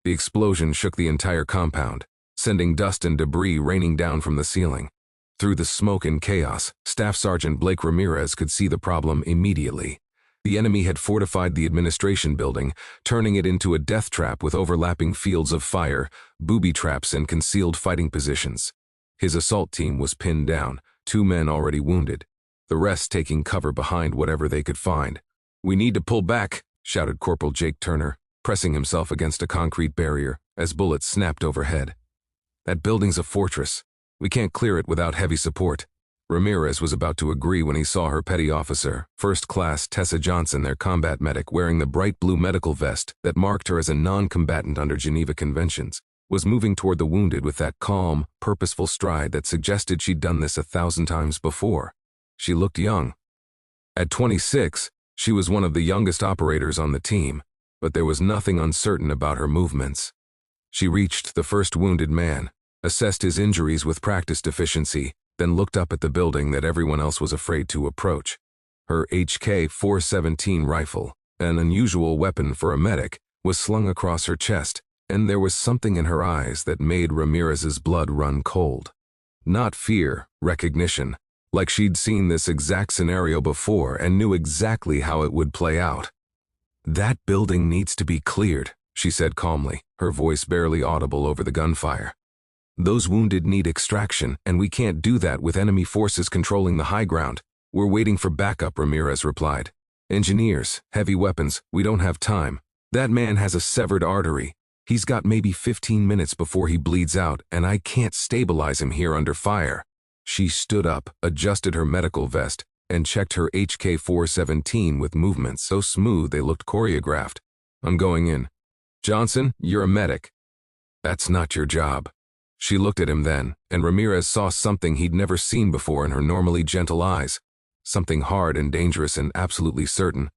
The explosion shook the entire compound, sending dust and debris raining down from the ceiling. Through the smoke and chaos, Staff Sergeant Blake Ramirez could see the problem immediately. The enemy had fortified the administration building, turning it into a death trap with overlapping fields of fire, booby traps, and concealed fighting positions. His assault team was pinned down, 2 men already wounded, the rest taking cover behind whatever they could find. "We need to pull back," shouted Corporal Jake Turner, pressing himself against a concrete barrier as bullets snapped overhead. "That building's a fortress. We can't clear it without heavy support." Ramirez was about to agree when he saw her petty officer, First Class Tessa Johnson, their combat medic, wearing the bright blue medical vest that marked her as a non-combatant under Geneva Conventions, was moving toward the wounded with that calm, purposeful stride that suggested she'd done this 1,000 times before. She looked young. At 26, she was one of the youngest operators on the team, but there was nothing uncertain about her movements. She reached the first wounded man, assessed his injuries with practice deficiency, then looked up at the building that everyone else was afraid to approach. Her HK-417 rifle, an unusual weapon for a medic, was slung across her chest, and there was something in her eyes that made Ramirez's blood run cold. Not fear, recognition, like she'd seen this exact scenario before and knew exactly how it would play out. "That building needs to be cleared," she said calmly, her voice barely audible over the gunfire. "Those wounded need extraction, and we can't do that with enemy forces controlling the high ground. We're waiting for backup," Ramirez replied. "Engineers, heavy weapons, we don't have time. That man has a severed artery. He's got maybe 15 minutes before he bleeds out, and I can't stabilize him here under fire." She stood up, adjusted her medical vest, and checked her HK-417 with movements so smooth they looked choreographed. "I'm going in. Johnson, you're a medic. That's not your job." She looked at him then, and Ramirez saw something he'd never seen before in her normally gentle eyes. Something hard and dangerous and absolutely certain.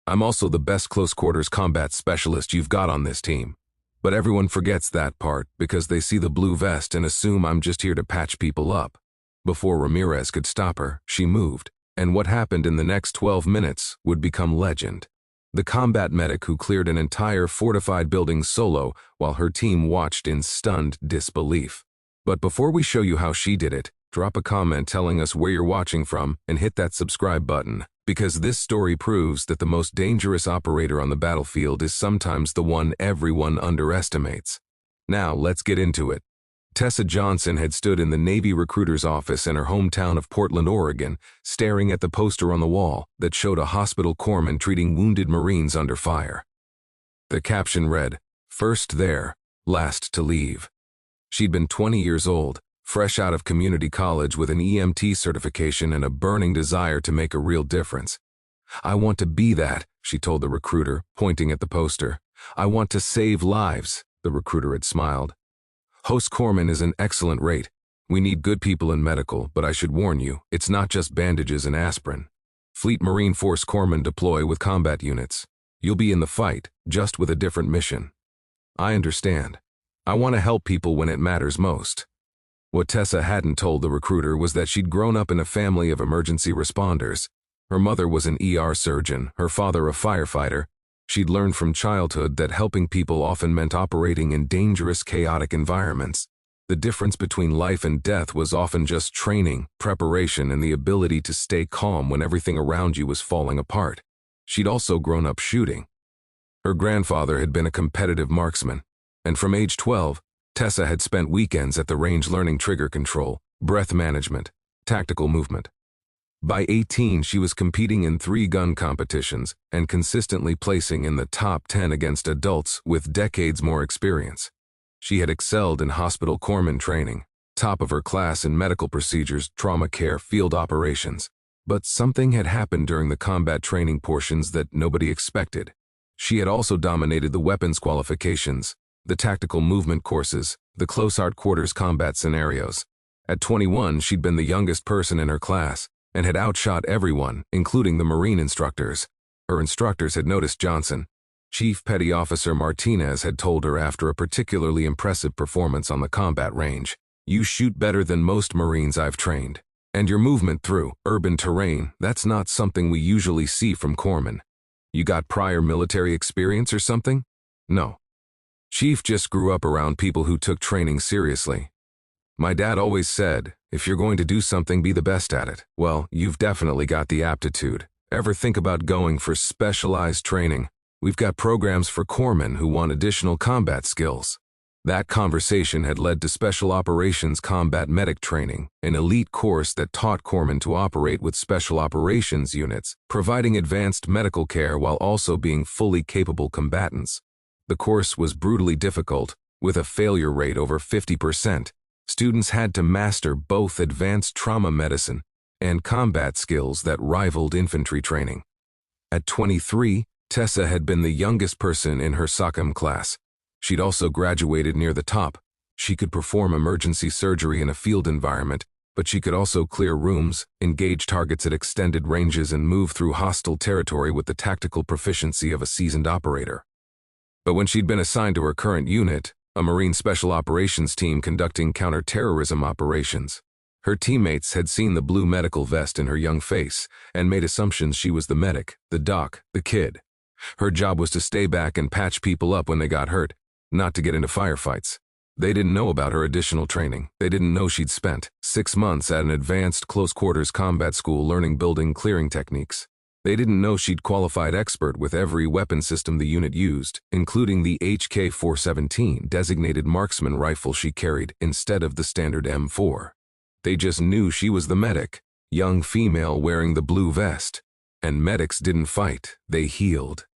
"I'm also the best close-quarters combat specialist you've got on this team. But everyone forgets that part because they see the blue vest and assume I'm just here to patch people up." Before Ramirez could stop her, she moved, and what happened in the next 12 minutes would become legend. The combat medic who cleared an entire fortified building solo while her team watched in stunned disbelief. But before we show you how she did it, drop a comment telling us where you're watching from and hit that subscribe button, because this story proves that the most dangerous operator on the battlefield is sometimes the one everyone underestimates. Now let's get into it. Tessa Johnson had stood in the Navy recruiter's office in her hometown of Portland, Oregon, staring at the poster on the wall that showed a hospital corpsman treating wounded Marines under fire. The caption read, "First there, last to leave." She'd been 20 years old, fresh out of community college with an EMT certification and a burning desire to make a real difference. "I want to be that," she told the recruiter, pointing at the poster. "I want to save lives," the recruiter had smiled. "Host corpsman is an excellent rate. We need good people in medical, but I should warn you, it's not just bandages and aspirin. Fleet Marine Force corpsmen deploy with combat units. You'll be in the fight, just with a different mission." "I understand. I want to help people when it matters most." What Tessa hadn't told the recruiter was that she'd grown up in a family of emergency responders. Her mother was an ER surgeon, her father a firefighter. She'd learned from childhood that helping people often meant operating in dangerous, chaotic environments. The difference between life and death was often just training, preparation, and the ability to stay calm when everything around you was falling apart. She'd also grown up shooting. Her grandfather had been a competitive marksman, and from age 12, Tessa had spent weekends at the range learning trigger control, breath management, tactical movement. By 18, she was competing in 3 gun competitions and consistently placing in the top 10 against adults with decades more experience. She had excelled in hospital corpsman training, top of her class in medical procedures, trauma care, field operations. But something had happened during the combat training portions that nobody expected. She had also dominated the weapons qualifications, the tactical movement courses, the close quarters combat scenarios. At 21, she'd been the youngest person in her class, and had outshot everyone, including the Marine instructors. Her instructors had noticed Johnson. Chief Petty Officer Martinez had told her after a particularly impressive performance on the combat range, "You shoot better than most Marines I've trained. And your movement through urban terrain, that's not something we usually see from corpsmen. You got prior military experience or something?" "No." Chief just grew up around people who took training seriously. My dad always said, if you're going to do something, be the best at it. Well, you've definitely got the aptitude. Ever think about going for specialized training? We've got programs for corpsmen who want additional combat skills. That conversation had led to Special Operations Combat Medic Training, an elite course that taught corpsmen to operate with special operations units, providing advanced medical care while also being fully capable combatants. The course was brutally difficult, with a failure rate over 50%. Students had to master both advanced trauma medicine and combat skills that rivaled infantry training. At 23, Tessa had been the youngest person in her SOCM class. She'd also graduated near the top. She could perform emergency surgery in a field environment, but she could also clear rooms, engage targets at extended ranges, and move through hostile territory with the tactical proficiency of a seasoned operator. But when she'd been assigned to her current unit, a Marine Special Operations team conducting counter-terrorism operations, her teammates had seen the blue medical vest in her young face and made assumptions she was the medic, the doc, the kid. Her job was to stay back and patch people up when they got hurt, not to get into firefights. They didn't know about her additional training. They didn't know she'd spent 6 months at an advanced close-quarters combat school learning building clearing techniques. They didn't know she'd qualified expert with every weapon system the unit used, including the HK-417 designated marksman rifle she carried instead of the standard M4. They just knew she was the medic, young female wearing the blue vest. And medics didn't fight, they healed.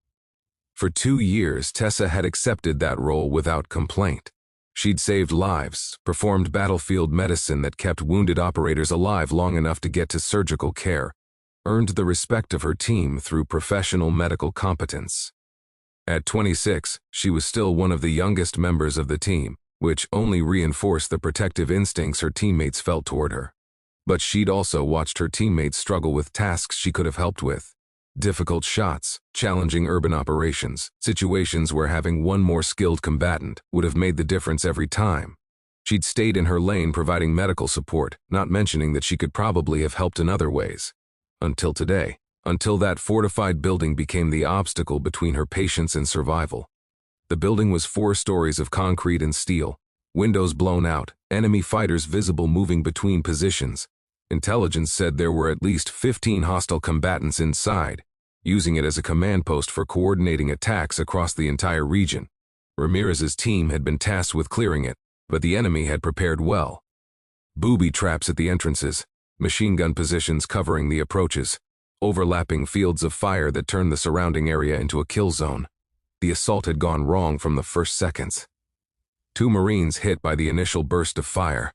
For 2 years, Tessa had accepted that role without complaint. She'd saved lives, performed battlefield medicine that kept wounded operators alive long enough to get to surgical care, earned the respect of her team through professional medical competence. At 26, she was still one of the youngest members of the team, which only reinforced the protective instincts her teammates felt toward her. But she'd also watched her teammates struggle with tasks she could have helped with. Difficult shots, challenging urban operations, situations where having one more skilled combatant would have made the difference every time. She'd stayed in her lane providing medical support, not mentioning that she could probably have helped in other ways. Until today, until that fortified building became the obstacle between her patients and survival. The building was 4 stories of concrete and steel, windows blown out, enemy fighters visible moving between positions. Intelligence said there were at least 15 hostile combatants inside, using it as a command post for coordinating attacks across the entire region. Ramirez's team had been tasked with clearing it, but the enemy had prepared well. Booby traps at the entrances, machine gun positions covering the approaches, overlapping fields of fire that turned the surrounding area into a kill zone. The assault had gone wrong from the first seconds. 2 Marines hit by the initial burst of fire.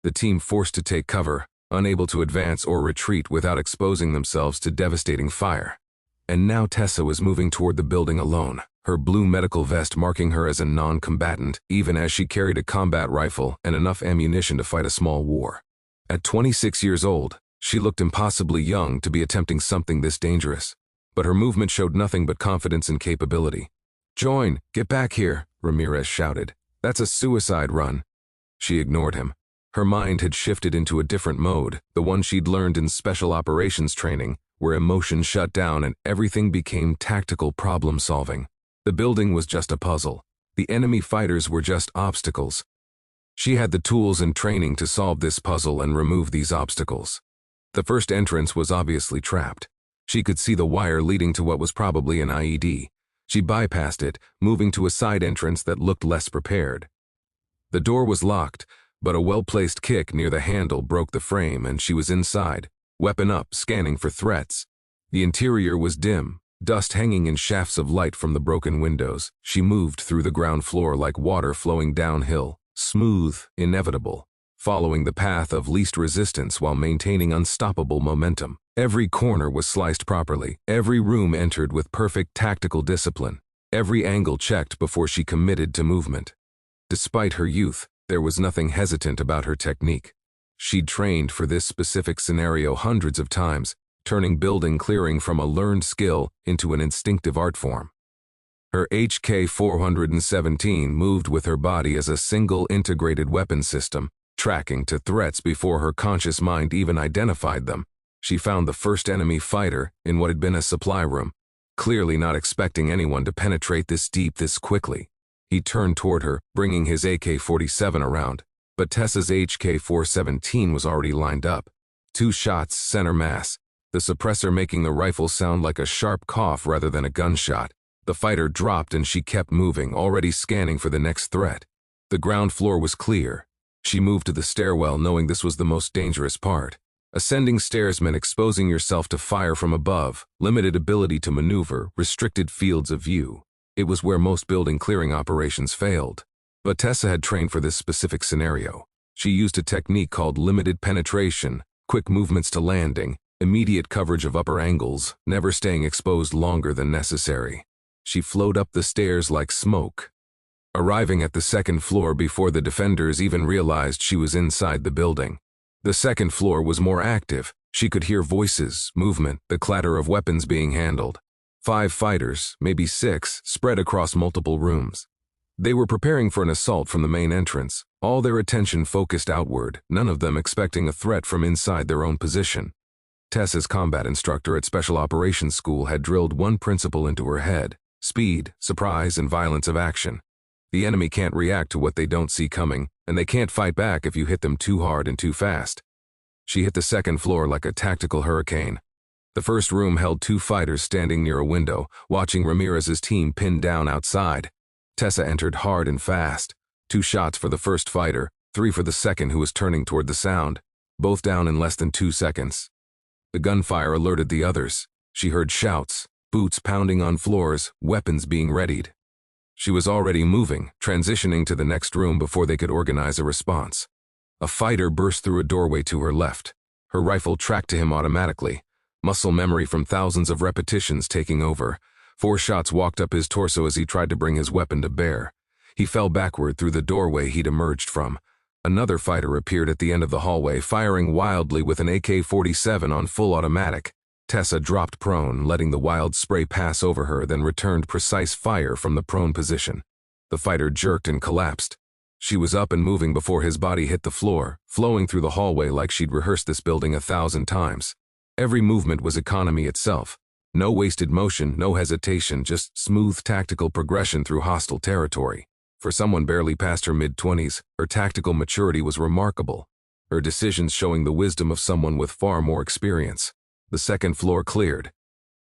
The team forced to take cover, unable to advance or retreat without exposing themselves to devastating fire. And now Tessa was moving toward the building alone, her blue medical vest marking her as a non-combatant, even as she carried a combat rifle and enough ammunition to fight a small war. At 26 years old, she looked impossibly young to be attempting something this dangerous, but her movement showed nothing but confidence and capability. "Join, get back here," Ramirez shouted. "That's a suicide run." She ignored him. Her mind had shifted into a different mode, the one she'd learned in special operations training, where emotion shut down and everything became tactical problem-solving. The building was just a puzzle. The enemy fighters were just obstacles. She had the tools and training to solve this puzzle and remove these obstacles. The first entrance was obviously trapped. She could see the wire leading to what was probably an IED. She bypassed it, moving to a side entrance that looked less prepared. The door was locked, but a well-placed kick near the handle broke the frame and she was inside, weapon up, scanning for threats. The interior was dim, dust hanging in shafts of light from the broken windows. She moved through the ground floor like water flowing downhill, smooth, inevitable, following the path of least resistance while maintaining unstoppable momentum. Every corner was sliced properly, every room entered with perfect tactical discipline, every angle checked before she committed to movement. Despite her youth, there was nothing hesitant about her technique. She'd trained for this specific scenario hundreds of times, turning building clearing from a learned skill into an instinctive art form. Her HK-417 moved with her body as a single integrated weapon system, tracking to threats before her conscious mind even identified them. She found the first enemy fighter in what had been a supply room, clearly not expecting anyone to penetrate this deep this quickly. He turned toward her, bringing his AK-47 around, but Tessa's HK-417 was already lined up. 2 shots, center mass, the suppressor making the rifle sound like a sharp cough rather than a gunshot. The fighter dropped and she kept moving, already scanning for the next threat. The ground floor was clear. She moved to the stairwell, knowing this was the most dangerous part. Ascending stairs meant exposing yourself to fire from above, limited ability to maneuver, restricted fields of view. It was where most building clearing operations failed. But Tessa had trained for this specific scenario. She used a technique called limited penetration, quick movements to landing, immediate coverage of upper angles, never staying exposed longer than necessary. She flowed up the stairs like smoke, arriving at the 2nd floor before the defenders even realized she was inside the building. The 2nd floor was more active. She could hear voices, movement, the clatter of weapons being handled. 5 fighters, maybe 6, spread across multiple rooms. They were preparing for an assault from the main entrance, all their attention focused outward, none of them expecting a threat from inside their own position. Tessa's combat instructor at Special Operations School had drilled one principle into her head: speed, surprise, and violence of action. The enemy can't react to what they don't see coming, and they can't fight back if you hit them too hard and too fast. She hit the 2nd floor like a tactical hurricane. The first room held 2 fighters standing near a window, watching Ramirez's team pinned down outside. Tessa entered hard and fast. 2 shots for the first fighter, 3 for the second who was turning toward the sound, both down in less than 2 seconds. The gunfire alerted the others. She heard shouts, boots pounding on floors, weapons being readied. She was already moving, transitioning to the next room before they could organize a response. A fighter burst through a doorway to her left. Her rifle tracked to him automatically, muscle memory from thousands of repetitions taking over. 4 shots walked up his torso as he tried to bring his weapon to bear. He fell backward through the doorway he'd emerged from. Another fighter appeared at the end of the hallway, firing wildly with an AK-47 on full automatic. Tessa dropped prone, letting the wild spray pass over her, then returned precise fire from the prone position. The fighter jerked and collapsed. She was up and moving before his body hit the floor, flowing through the hallway like she'd rehearsed this building 1,000 times. Every movement was economy itself. No wasted motion, no hesitation, just smooth tactical progression through hostile territory. For someone barely past her mid-20s, her tactical maturity was remarkable, her decisions showing the wisdom of someone with far more experience. The 2nd floor cleared.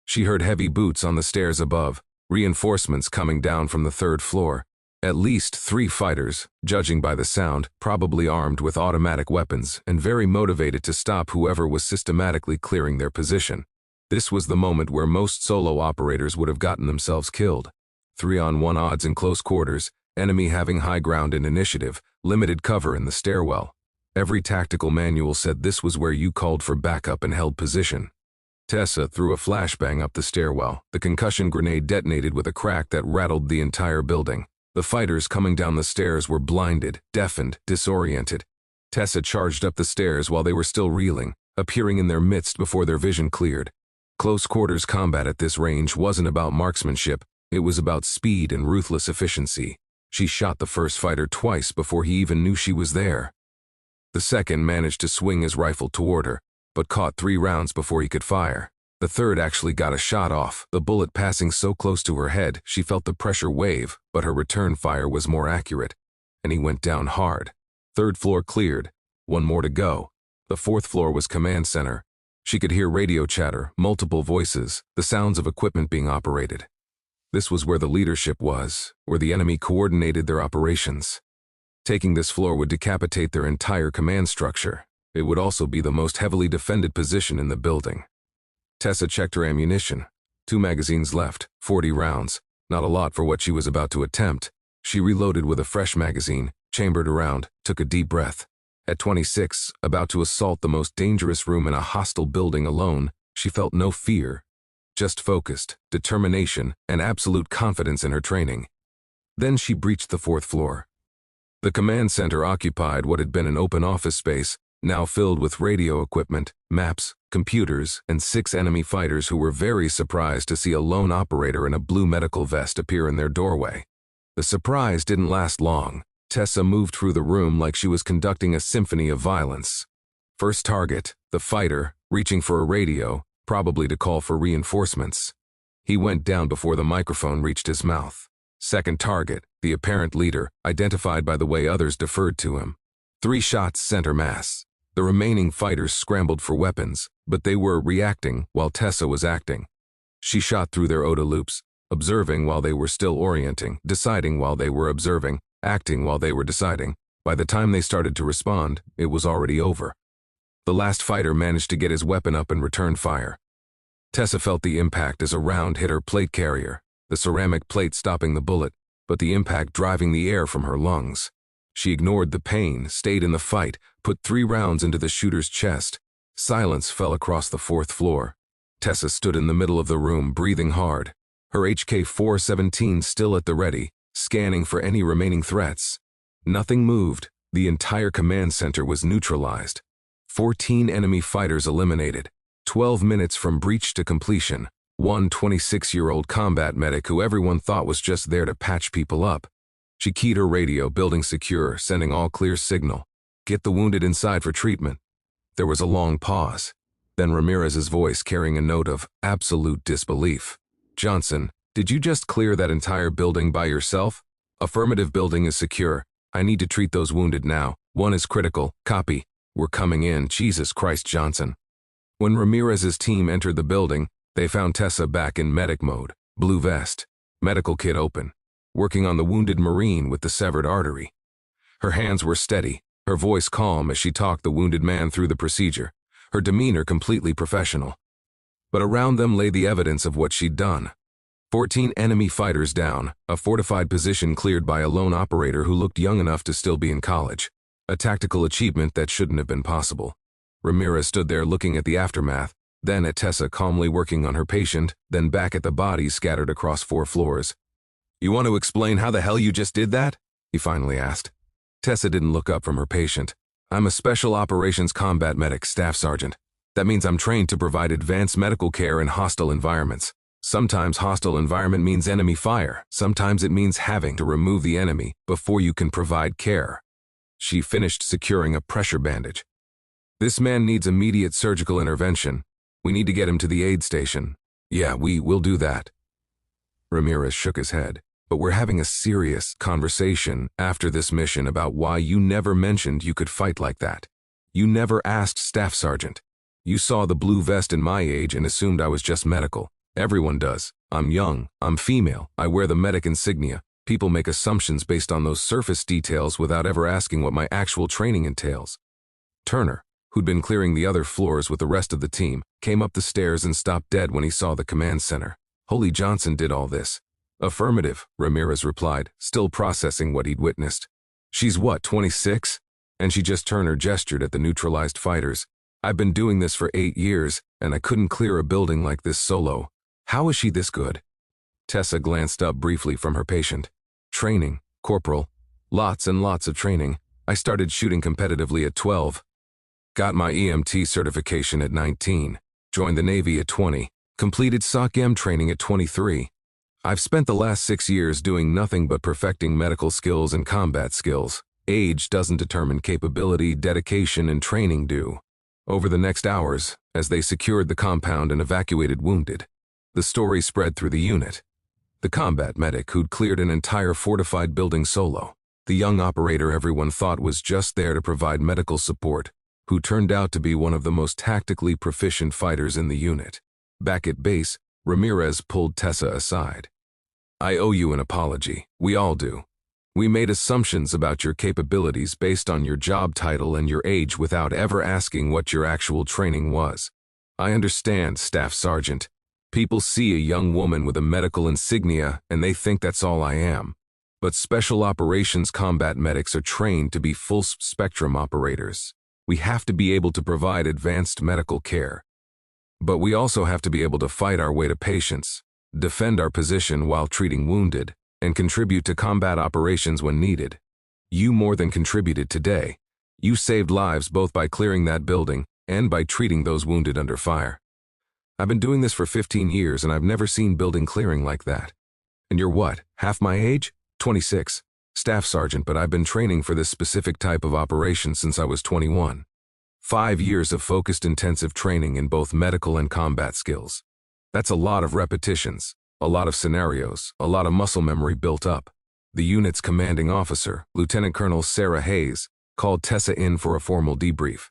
She heard heavy boots on the stairs above, reinforcements coming down from the 3rd floor. At least 3 fighters, judging by the sound, probably armed with automatic weapons and very motivated to stop whoever was systematically clearing their position. This was the moment where most solo operators would have gotten themselves killed. 3-on-1 odds in close quarters, enemy having high ground and initiative, limited cover in the stairwell. Every tactical manual said this was where you called for backup and held position. Tessa threw a flashbang up the stairwell. The concussion grenade detonated with a crack that rattled the entire building. The fighters coming down the stairs were blinded, deafened, disoriented. Tessa charged up the stairs while they were still reeling, appearing in their midst before their vision cleared. Close quarters combat at this range wasn't about marksmanship, it was about speed and ruthless efficiency. She shot the first fighter twice before he even knew she was there. The second managed to swing his rifle toward her, but caught 3 rounds before he could fire. The third actually got a shot off, the bullet passing so close to her head she felt the pressure wave, but her return fire was more accurate, and he went down hard. 3rd floor cleared, 1 more to go. The 4th floor was command center. She could hear radio chatter, multiple voices, the sounds of equipment being operated. This was where the leadership was, where the enemy coordinated their operations. Taking this floor would decapitate their entire command structure. It would also be the most heavily defended position in the building. Tessa checked her ammunition. 2 magazines left, 40 rounds. Not a lot for what she was about to attempt. She reloaded with a fresh magazine, chambered around, took a deep breath. At 26, about to assault the most dangerous room in a hostile building alone, she felt no fear, just focused, determination, and absolute confidence in her training. Then she breached the 4th floor. The command center occupied what had been an open office space, now filled with radio equipment, maps, computers, and 6 enemy fighters who were very surprised to see a lone operator in a blue medical vest appear in their doorway. The surprise didn't last long. Tessa moved through the room like she was conducting a symphony of violence. First target, the fighter, reaching for a radio, probably to call for reinforcements. He went down before the microphone reached his mouth. Second target, the apparent leader, identified by the way others deferred to him. 3 shots center mass. The remaining fighters scrambled for weapons, but they were reacting while Tessa was acting. She shot through their OTA loops, observing while they were still orienting, deciding while they were observing, acting while they were deciding. By the time they started to respond, it was already over. The last fighter managed to get his weapon up and return fire. Tessa felt the impact as a round hit her plate carrier, the ceramic plate stopping the bullet, but the impact driving the air from her lungs. She ignored the pain, stayed in the fight, put 3 rounds into the shooter's chest. Silence fell across the 4th floor. Tessa stood in the middle of the room, breathing hard, her HK-417 still at the ready, scanning for any remaining threats. Nothing moved. The entire command center was neutralized. 14 enemy fighters eliminated. 12 minutes from breach to completion. One 26-year-old combat medic who everyone thought was just there to patch people up. She keyed her radio, building secure, sending all clear signal. Get the wounded inside for treatment. There was a long pause. Then Ramirez's voice carrying a note of absolute disbelief. Johnson, did you just clear that entire building by yourself? Affirmative, building is secure. I need to treat those wounded now. 1 is critical. Copy. We're coming in. Jesus Christ, Johnson. When Ramirez's team entered the building, they found Tessa back in medic mode, blue vest, medical kit open, working on the wounded Marine with the severed artery. Her hands were steady, her voice calm as she talked the wounded man through the procedure, her demeanor completely professional. But around them lay the evidence of what she'd done. 14 enemy fighters down, a fortified position cleared by a lone operator who looked young enough to still be in college. A tactical achievement that shouldn't have been possible. Ramirez stood there looking at the aftermath, then at Tessa calmly working on her patient, then back at the bodies scattered across 4 floors. You want to explain how the hell you just did that? He finally asked. Tessa didn't look up from her patient. I'm a Special Operations Combat Medic, Staff Sergeant. That means I'm trained to provide advanced medical care in hostile environments. Sometimes hostile environment means enemy fire. Sometimes it means having to remove the enemy before you can provide care. She finished securing a pressure bandage. This man needs immediate surgical intervention. We need to get him to the aid station. Yeah, we'll do that. Ramirez shook his head. But we're having a serious conversation after this mission about why you never mentioned you could fight like that. You never asked, Staff Sergeant. You saw the blue vest in my age and assumed I was just medical. Everyone does. I'm young, I'm female, I wear the medic insignia. People make assumptions based on those surface details without ever asking what my actual training entails. Turner, who'd been clearing the other floors with the rest of the team, came up the stairs and stopped dead when he saw the command center. Holy Johnson did all this. Affirmative, Ramirez replied, still processing what he'd witnessed. She's what, 26? And Turner gestured at the neutralized fighters. I've been doing this for 8 years, and I couldn't clear a building like this solo. How is she this good? Tessa glanced up briefly from her patient. Training, Corporal. Lots and lots of training. I started shooting competitively at 12. Got my EMT certification at 19. Joined the Navy at 20. Completed SOCM training at 23. I've spent the last 6 years doing nothing but perfecting medical skills and combat skills. Age doesn't determine capability, dedication, and training do. Over the next hours, as they secured the compound and evacuated wounded, the story spread through the unit. The combat medic who'd cleared an entire fortified building solo. The young operator everyone thought was just there to provide medical support, who turned out to be one of the most tactically proficient fighters in the unit. Back at base, Ramirez pulled Tessa aside. I owe you an apology. We all do. We made assumptions about your capabilities based on your job title and your age without ever asking what your actual training was. I understand, Staff Sergeant. People see a young woman with a medical insignia and they think that's all I am. But Special Operations Combat Medics are trained to be full-spectrum operators. We have to be able to provide advanced medical care. But we also have to be able to fight our way to patients, defend our position while treating wounded, and contribute to combat operations when needed. You more than contributed today. You saved lives both by clearing that building and by treating those wounded under fire. I've been doing this for 15 years and I've never seen building clearing like that. And you're what, half my age? 26. Staff Sergeant, but I've been training for this specific type of operation since I was 21. 5 years of focused intensive training in both medical and combat skills. That's a lot of repetitions, a lot of scenarios, a lot of muscle memory built up. The unit's commanding officer, Lieutenant Colonel Sarah Hayes, called Tessa in for a formal debrief.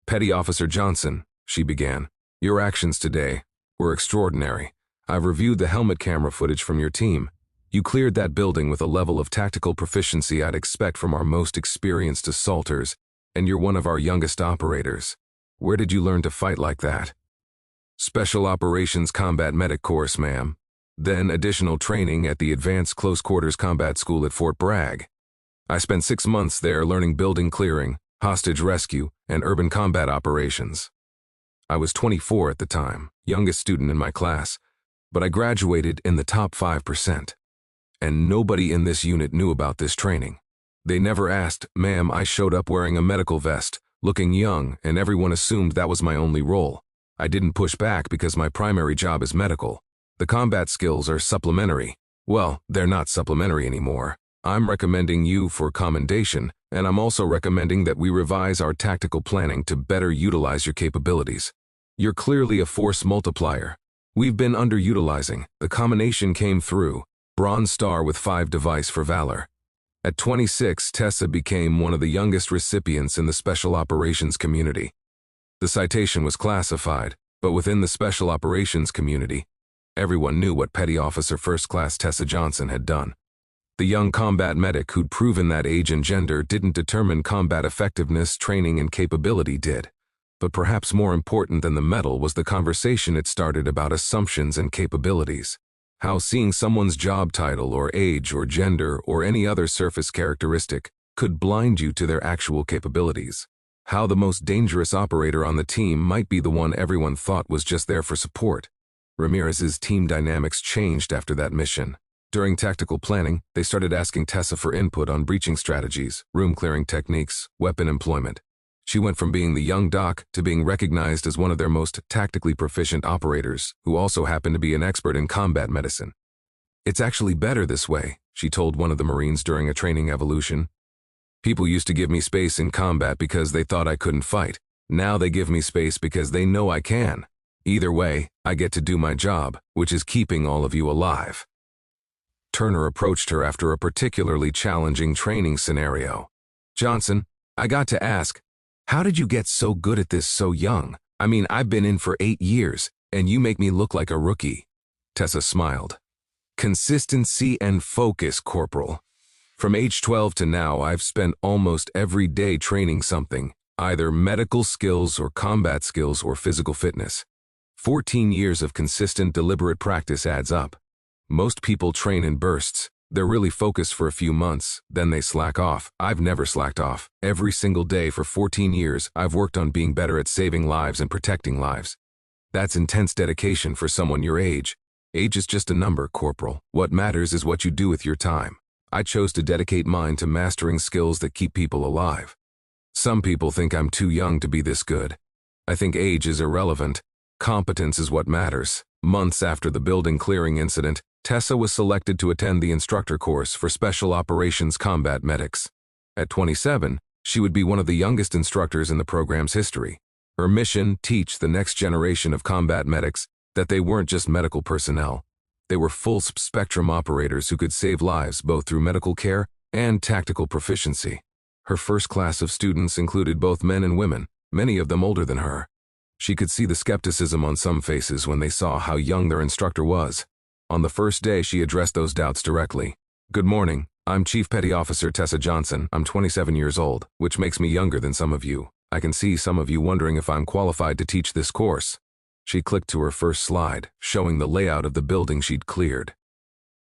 "Petty Officer Johnson," she began, "your actions today were extraordinary. I've reviewed the helmet camera footage from your team. You cleared that building with a level of tactical proficiency I'd expect from our most experienced assaulters, and you're one of our youngest operators. Where did you learn to fight like that?" "Special Operations Combat Medic course, ma'am. Then additional training at the Advanced Close Quarters Combat School at Fort Bragg. I spent 6 months there learning building clearing, hostage rescue, and urban combat operations. I was 24 at the time, youngest student in my class, but I graduated in the top 5%. And nobody in this unit knew about this training. They never asked, ma'am. I showed up wearing a medical vest, looking young, and everyone assumed that was my only role. I didn't push back because my primary job is medical. The combat skills are supplementary. Well, they're not supplementary anymore. I'm recommending you for commendation, and I'm also recommending that we revise our tactical planning to better utilize your capabilities. You're clearly a force multiplier. We've been underutilizing. The combination came through. Bronze Star with 5 device for valor. At 26, Tessa became one of the youngest recipients in the Special Operations community. The citation was classified, but within the Special Operations community, everyone knew what Petty Officer First Class Tessa Johnson had done. The young combat medic who'd proven that age and gender didn't determine combat effectiveness, training, and capability did. But perhaps more important than the medal was the conversation it started about assumptions and capabilities. How seeing someone's job title or age or gender or any other surface characteristic could blind you to their actual capabilities. How the most dangerous operator on the team might be the one everyone thought was just there for support. Ramirez's team dynamics changed after that mission. During tactical planning, they started asking Tessa for input on breaching strategies, room clearing techniques, weapon employment. She went from being the young doc to being recognized as one of their most tactically proficient operators, who also happened to be an expert in combat medicine. "It's actually better this way," she told one of the Marines during a training evolution. "People used to give me space in combat because they thought I couldn't fight. Now they give me space because they know I can. Either way, I get to do my job, which is keeping all of you alive." Turner approached her after a particularly challenging training scenario. "Johnson, I got to ask, how did you get so good at this so young? I mean, I've been in for 8 years, and you make me look like a rookie." Tessa smiled. "Consistency and focus, Corporal. From age 12 to now, I've spent almost every day training something, either medical skills or combat skills or physical fitness. 14 years of consistent, deliberate practice adds up. Most people train in bursts. They're really focused for a few months, then they slack off. I've never slacked off. Every single day for 14 years, I've worked on being better at saving lives and protecting lives. That's intense dedication for someone your age. Age is just a number, Corporal. What matters is what you do with your time. I chose to dedicate mine to mastering skills that keep people alive. Some people think I'm too young to be this good. I think age is irrelevant. Competence is what matters." Months after the building clearing incident, Tessa was selected to attend the instructor course for Special Operations Combat Medics. At 27, she would be one of the youngest instructors in the program's history. Her mission: teach the next generation of combat medics that they weren't just medical personnel. They were full-spectrum operators who could save lives both through medical care and tactical proficiency. Her first class of students included both men and women, many of them older than her. She could see the skepticism on some faces when they saw how young their instructor was. On the first day, she addressed those doubts directly. "Good morning. I'm Chief Petty Officer Tessa Johnson. I'm 27 years old, which makes me younger than some of you. I can see some of you wondering if I'm qualified to teach this course." She clicked to her first slide, showing the layout of the building she'd cleared.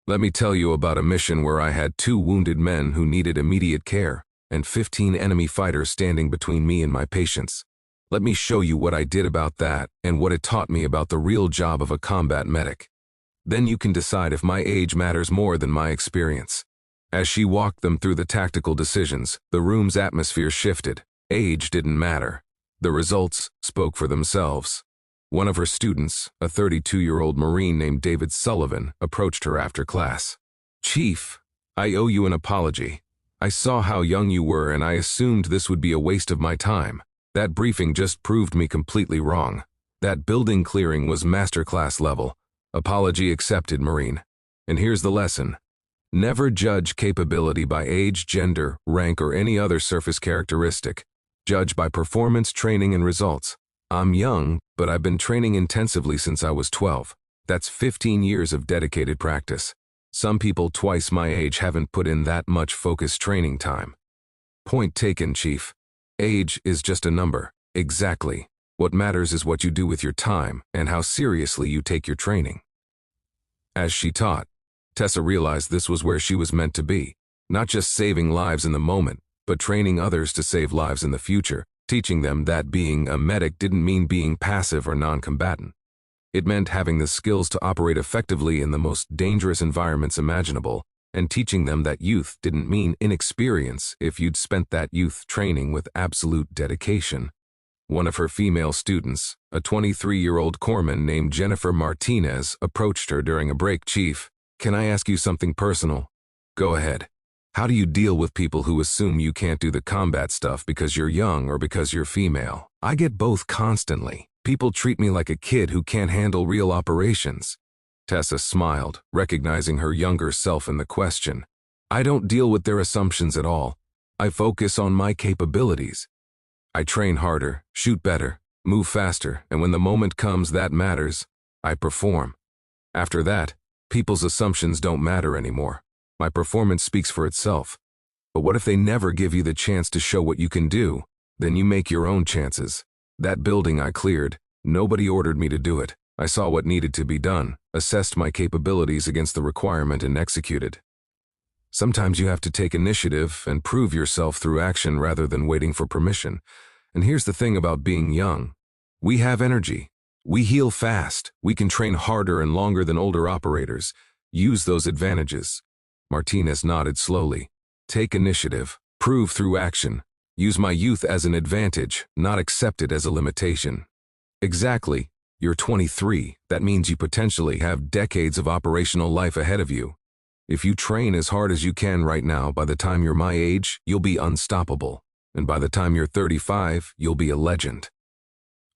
"Let me tell you about a mission where I had 2 wounded men who needed immediate care, and 15 enemy fighters standing between me and my patients. Let me show you what I did about that and what it taught me about the real job of a combat medic. Then you can decide if my age matters more than my experience." As she walked them through the tactical decisions, the room's atmosphere shifted. Age didn't matter. The results spoke for themselves. One of her students, a 32-year-old Marine named David Sullivan, approached her after class. "Chief, I owe you an apology. I saw how young you were and I assumed this would be a waste of my time. That briefing just proved me completely wrong. That building clearing was masterclass level. Apology accepted, Marine. And here's the lesson. Never judge capability by age, gender, rank, or any other surface characteristic. Judge by performance, training, and results. I'm young, but I've been training intensively since I was 12. That's 15 years of dedicated practice. Some people twice my age haven't put in that much focused training time. Point taken, Chief. Age is just a number. Exactly. What matters is what you do with your time and how seriously you take your training. As she taught, Tessa realized this was where she was meant to be, not just saving lives in the moment, but training others to save lives in the future, teaching them that being a medic didn't mean being passive or non-combatant. It meant having the skills to operate effectively in the most dangerous environments imaginable, and teaching them that youth didn't mean inexperience if you'd spent that youth training with absolute dedication. One of her female students, a 23-year-old corpsman named Jennifer Martinez, approached her during a break. Chief, can I ask you something personal? Go ahead. How do you deal with people who assume you can't do the combat stuff because you're young or because you're female? I get both constantly. People treat me like a kid who can't handle real operations. Tessa smiled, recognizing her younger self in the question. I don't deal with their assumptions at all. I focus on my capabilities. I train harder, shoot better, move faster, and when the moment comes that matters, I perform. After that, people's assumptions don't matter anymore. My performance speaks for itself. But what if they never give you the chance to show what you can do? Then you make your own chances. That building I cleared, nobody ordered me to do it. I saw what needed to be done, assessed my capabilities against the requirement, and executed. Sometimes you have to take initiative and prove yourself through action rather than waiting for permission. And here's the thing about being young. We have energy. We heal fast. We can train harder and longer than older operators. Use those advantages. Martinez nodded slowly. Take initiative. Prove through action. Use my youth as an advantage, not accept it as a limitation. Exactly. You're 23. That means you potentially have decades of operational life ahead of you. If you train as hard as you can right now, by the time you're my age, you'll be unstoppable. And by the time you're 35, you'll be a legend.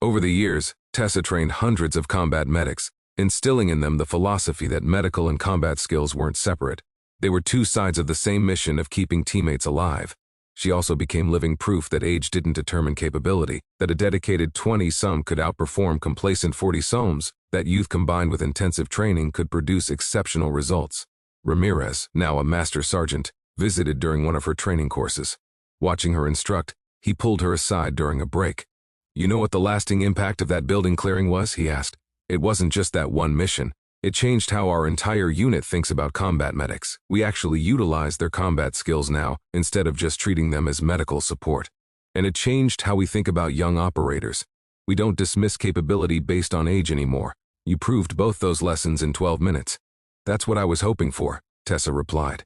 Over the years, Tessa trained hundreds of combat medics, instilling in them the philosophy that medical and combat skills weren't separate. They were two sides of the same mission of keeping teammates alive. She also became living proof that age didn't determine capability, that a dedicated 20-some could outperform complacent 40-somes, that youth combined with intensive training could produce exceptional results. Ramirez, now a master sergeant, visited during one of her training courses. Watching her instruct, he pulled her aside during a break. You know what the lasting impact of that building clearing was? He asked. It wasn't just that one mission. It changed how our entire unit thinks about combat medics. We actually utilize their combat skills now, instead of just treating them as medical support. And it changed how we think about young operators. We don't dismiss capability based on age anymore. You proved both those lessons in 12 minutes. That's what I was hoping for, Tessa replied.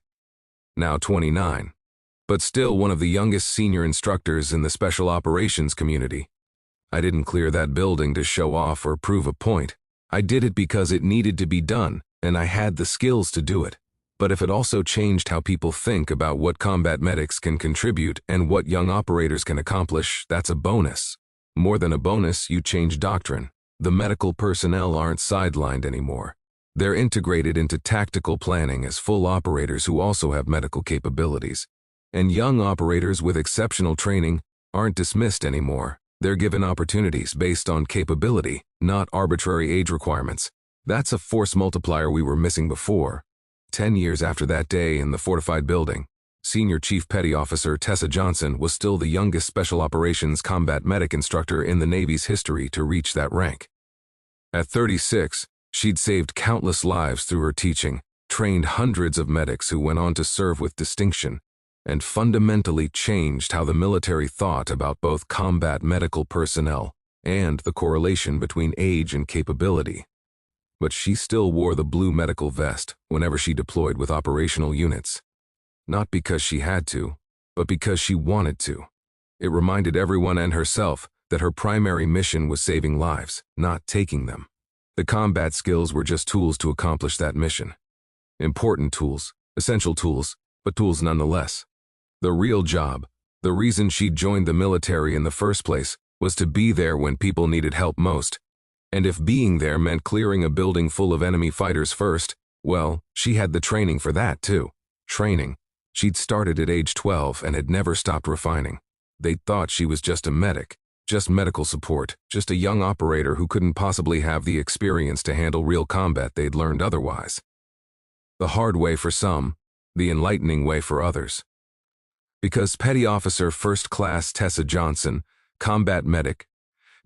Now 29. But still one of the youngest senior instructors in the special operations community. I didn't clear that building to show off or prove a point. I did it because it needed to be done, and I had the skills to do it. But if it also changed how people think about what combat medics can contribute and what young operators can accomplish, that's a bonus. More than a bonus, you change doctrine. The medical personnel aren't sidelined anymore. They're integrated into tactical planning as full operators who also have medical capabilities. And young operators with exceptional training aren't dismissed anymore. They're given opportunities based on capability, not arbitrary age requirements. That's a force multiplier we were missing before. 10 years after that day in the fortified building, Senior Chief Petty Officer Tessa Johnson was still the youngest Special Operations combat medic instructor in the Navy's history to reach that rank. At 36, she'd saved countless lives through her teaching, trained hundreds of medics who went on to serve with distinction, and fundamentally changed how the military thought about both combat medical personnel and the correlation between age and capability. But she still wore the blue medical vest whenever she deployed with operational units. Not because she had to, but because she wanted to. It reminded everyone and herself that her primary mission was saving lives, not taking them. The combat skills were just tools to accomplish that mission. Important tools, essential tools, but tools nonetheless. The real job, the reason she'd joined the military in the first place, was to be there when people needed help most. And if being there meant clearing a building full of enemy fighters first, well, she had the training for that too. Training. She'd started at age 12 and had never stopped refining. They'd thought she was just a medic, just medical support, just a young operator who couldn't possibly have the experience to handle real combat they'd learned otherwise. The hard way for some, the enlightening way for others. Because Petty Officer First Class Tessa Johnson, combat medic,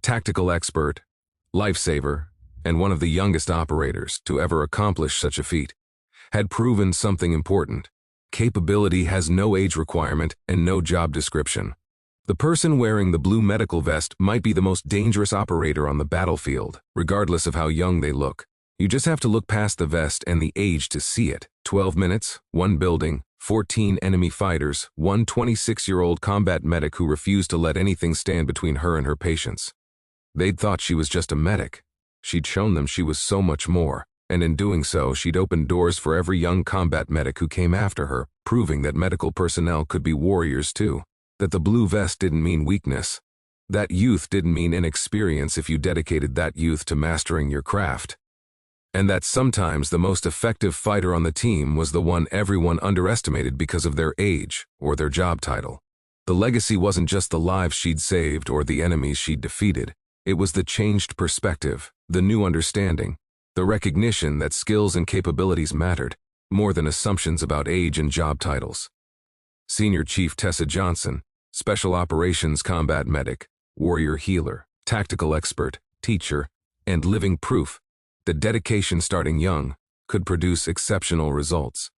tactical expert, lifesaver, and one of the youngest operators to ever accomplish such a feat, had proven something important. Capability has no age requirement and no job description. The person wearing the blue medical vest might be the most dangerous operator on the battlefield, regardless of how young they look. You just have to look past the vest and the age to see it. 12 minutes, 1 building, 14 enemy fighters, one 26-year-old combat medic who refused to let anything stand between her and her patients. They'd thought she was just a medic. She'd shown them she was so much more, and in doing so, she'd opened doors for every young combat medic who came after her, proving that medical personnel could be warriors too. That the blue vest didn't mean weakness. That youth didn't mean inexperience if you dedicated that youth to mastering your craft. And that sometimes the most effective fighter on the team was the one everyone underestimated because of their age or their job title. The legacy wasn't just the lives she'd saved or the enemies she'd defeated. It was the changed perspective, the new understanding, the recognition that skills and capabilities mattered, more than assumptions about age and job titles. Senior Chief Tessa Johnson, Special Operations Combat Medic, Warrior Healer, Tactical Expert, Teacher, and living proof that dedication starting young could produce exceptional results.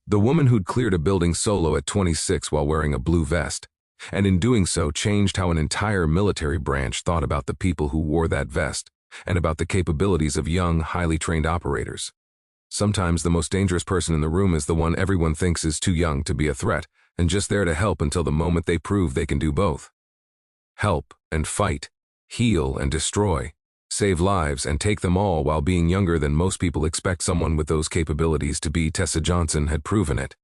The woman who'd cleared a building solo at 26 while wearing a blue vest, and in doing so changed how an entire military branch thought about the people who wore that vest, and about the capabilities of young, highly trained operators. Sometimes the most dangerous person in the room is the one everyone thinks is too young to be a threat, and just there to help until the moment they prove they can do both. Help and fight, heal and destroy, save lives and take them all while being younger than most people expect someone with those capabilities to be. Tessa Johnson had proven it.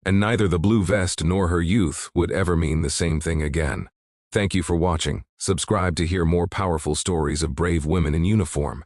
And neither the blue vest nor her youth would ever mean the same thing again. Thank you for watching. Subscribe to hear more powerful stories of brave women in uniform.